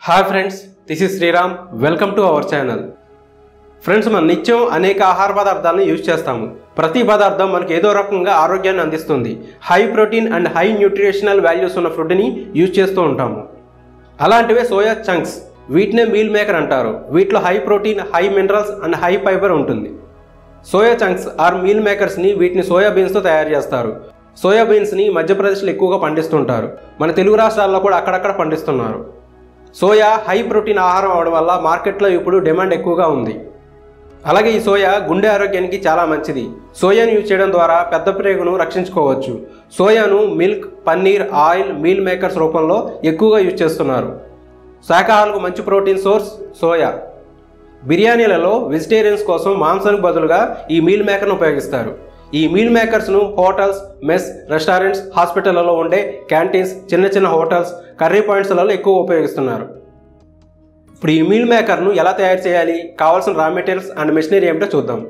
Hi friends, this is Sriram. Welcome to our channel. Friends, మనం నిత్యం అనేక ఆహార పదార్థాలను యూజ్ చేస్తాము. ప్రతి పదార్థం మనకు ఏదో రకంగా ఆరోగ్యాన్ని అందిస్తుంది. High protein and high nutritional values ఉన్న ఫుడ్ని యూజ్ చేస్తూ ఉంటాము. అలాంటివే సోయా చంక్స్. వీటినే మీల్ మేకర్ అంటారు. వీటిలో high protein, high minerals and high fibre ఉంటుంది. సోయా చంక్స్ ఆర్ మీల్ మేకర్స్ని వీటిని సోయా బీన్స్తో తయారు చేస్తారు. సోయా బీన్స్ని మధ్యప్రదేశ్లో ఎక్కువగా పండిస్తుంటారు. మన తెలుగు రాష్ట్రాల్లో కూడా అక్కడక్కడ పండిస్తున్నారు. సోయా హై ప్రోటీన్ ఆహారం అవడం వల్ల మార్కెట్లో ఇప్పుడు డిమాండ్ ఎక్కువగా ఉంది. అలాగే ఈ సోయా గుండె ఆరోగ్యానికి చాలా మంచిది. సోయాను యూజ్ చేయడం ద్వారా పెద్ద ప్రేగును రక్షించుకోవచ్చు. సోయాను milk, paneer, oil, meal makers రూపంలో ఎక్కువగా యూజ్ చేస్తున్నారు. శాకాహారులకు మంచి ప్రోటీన్ సోర్స్ సోయా. బిర్యానీలలో వెజిటేరియన్స్ కోసం మాంసానికి బదులుగా ఈ మీల్ మేకర్ను ఉపయోగిస్తారు. ఈ మీల్ మేకర్స్ను హోటల్స్, మెస్, రెస్టారెంట్స్, హాస్పిటళ్లలో ఉండే క్యాంటీన్స్, చిన్న చిన్న హోటల్స్, కర్రీ పాయింట్స్లలో ఎక్కువ ఉపయోగిస్తున్నారు. ఇప్పుడు ఈ మీల్ మేకర్ను ఎలా తయారు చేయాలి, కావాల్సిన రా మెటీరియల్స్ అండ్ మెషినరీ ఏమిటో చూద్దాం.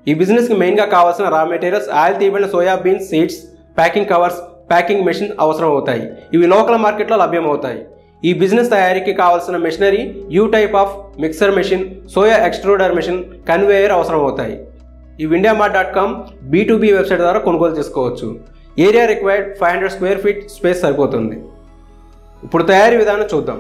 ఈ బిజినెస్కి మెయిన్గా కావాల్సిన రా మెటీరియల్స్ ఆయిల్ తీయబడిన soya beans seeds, packing covers, packing machine అవసరం అవుతాయి. ఇవి లోకల్ మార్కెట్లో లభ్యమవుతాయి. ఈ బిజినెస్ తయారీకి కావాల్సిన machinery you type of mixer machine, soya extruder machine, conveyor అవసరం అవుతాయి. ఈ indiamart.com B2B వెబ్సైట్ ద్వారా కొనుగోలు చేసుకోవచ్చు. Area required 500 square feet space సరిపోతుంది. ఇప్పుడు తయారీ విధానం చూద్దాం.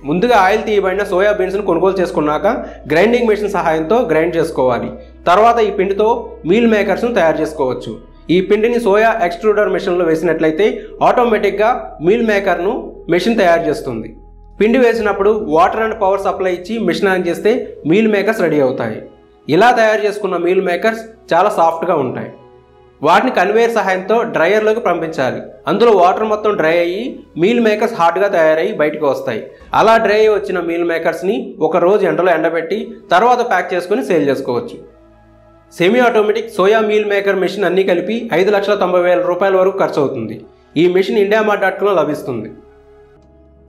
ముందుగా ఆయిల్ తీయబడిన సోయా బీన్స్ను కొనుగోలు చేసుకున్నాక గ్రైండింగ్ మెషిన్ సహాయంతో గ్రైండ్ చేసుకోవాలి. తర్వాత ఈ పిండితో మీల్ మేకర్స్ను తయారు చేసుకోవచ్చు. ఈ పిండిని సోయా ఎక్స్ట్రూడర్ మెషిన్లో వేసినట్లయితే ఆటోమేటిక్గా మీల్ మేకర్ను మెషిన్ తయారు చేస్తుంది. పిండి వేసినప్పుడు వాటర్ అండ్ పవర్ సప్లై ఇచ్చి మెషిన్ ఆన్ చేస్తే మీల్ మేకర్స్ రెడీ అవుతాయి. ఇలా తయారు చేసుకున్న మీల్ మేకర్స్ చాలా సాఫ్ట్గా ఉంటాయి. వాటిని కన్వేయర్ సహాయంతో డ్రైయర్లోకి పంపించాలి. అందులో వాటర్ మొత్తం డ్రై అయ్యి మీల్ మేకర్స్ హార్డ్గా తయారయ్యి బయటకు వస్తాయి. అలా డ్రై అయ్యి వచ్చిన మీల్ మేకర్స్ని ఒక రోజు ఎండలో ఎండబెట్టి తర్వాత ప్యాక్ చేసుకుని సేల్ చేసుకోవచ్చు. Semi automatic soya meal maker machine అన్నీ కలిపి 5,90,000 రూపాయల వరకు ఖర్చు అవుతుంది. ఈ మెషిన్ indiamart.comలో లభిస్తుంది.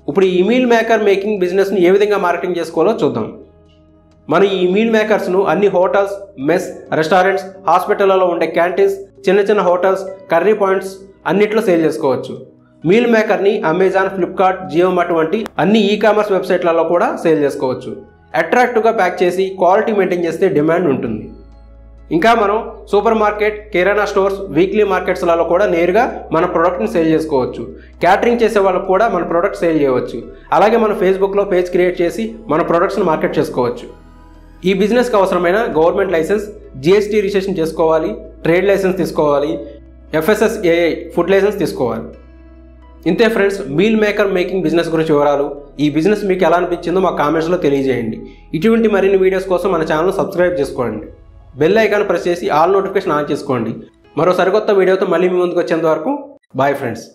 ఇప్పుడు ఈ మీల్ మేకర్ మేకింగ్ బిజినెస్ని ఏ విధంగా మార్కెటింగ్ చేసుకోవాలో చూద్దాం. మనం ఈ మీల్ మేకర్స్ను అన్ని హోటల్స్, మెస్, రెస్టారెంట్స్, హాస్పిటళ్లలో ఉండే క్యాంటీన్స్, చిన్న చిన్న హోటల్స్, కర్రీ పాయింట్స్ అన్నిట్లో సేల్ చేసుకోవచ్చు. మీల్ మేకర్ని అమెజాన్, ఫ్లిప్కార్ట్, జియోమార్ట్ వంటి అన్ని ఈ-కామర్స్ వెబ్సైట్లలో కూడా సేల్ చేసుకోవచ్చు. అట్రాక్టివ్గా ప్యాక్ చేసి క్వాలిటీ మెయింటైన్ చేస్తే డిమాండ్ ఉంటుంది. ఇంకా మనం సూపర్ మార్కెట్, కిరాణా స్టోర్స్, వీక్లీ మార్కెట్స్లలో కూడా నేరుగా మన ప్రోడక్ట్ని సేల్ చేసుకోవచ్చు. క్యాటరింగ్ చేసే వాళ్ళకు కూడా మన ప్రోడక్ట్ సేల్ చేయవచ్చు. అలాగే మన ఫేస్బుక్లో పేజ్ క్రియేట్ చేసి మన ప్రోడక్ట్స్ని మార్కెట్ చేసుకోవచ్చు. ఈ బిజినెస్కి అవసరమైన గవర్నమెంట్ లైసెన్స్, GST రిజిస్ట్రేషన్ చేసుకోవాలి, ట్రేడ్ లైసెన్స్ తీసుకోవాలి, FSSAI ఫుడ్ లైసెన్స్ తీసుకోవాలి. ఇంతే friends, meal maker making business గురించి వివరాలు. ఈ బిజినెస్ మీకు ఎలా అనిపించిందో మా కామెంట్స్లో తెలియజేయండి. ఇటువంటి మరిన్ని వీడియోస్ కోసం మన ఛానల్ సబ్స్క్రైబ్ చేసుకోండి. బెల్ ఐకాన్ ప్రెస్ చేసి ఆల్ నోటిఫికేషన్ ఆన్ చేసుకోండి. మరో సరికొత్త వీడియోతో మళ్ళీ మీ ముందుకు వచ్చేంత వరకు బాయ్ ఫ్రెండ్స్.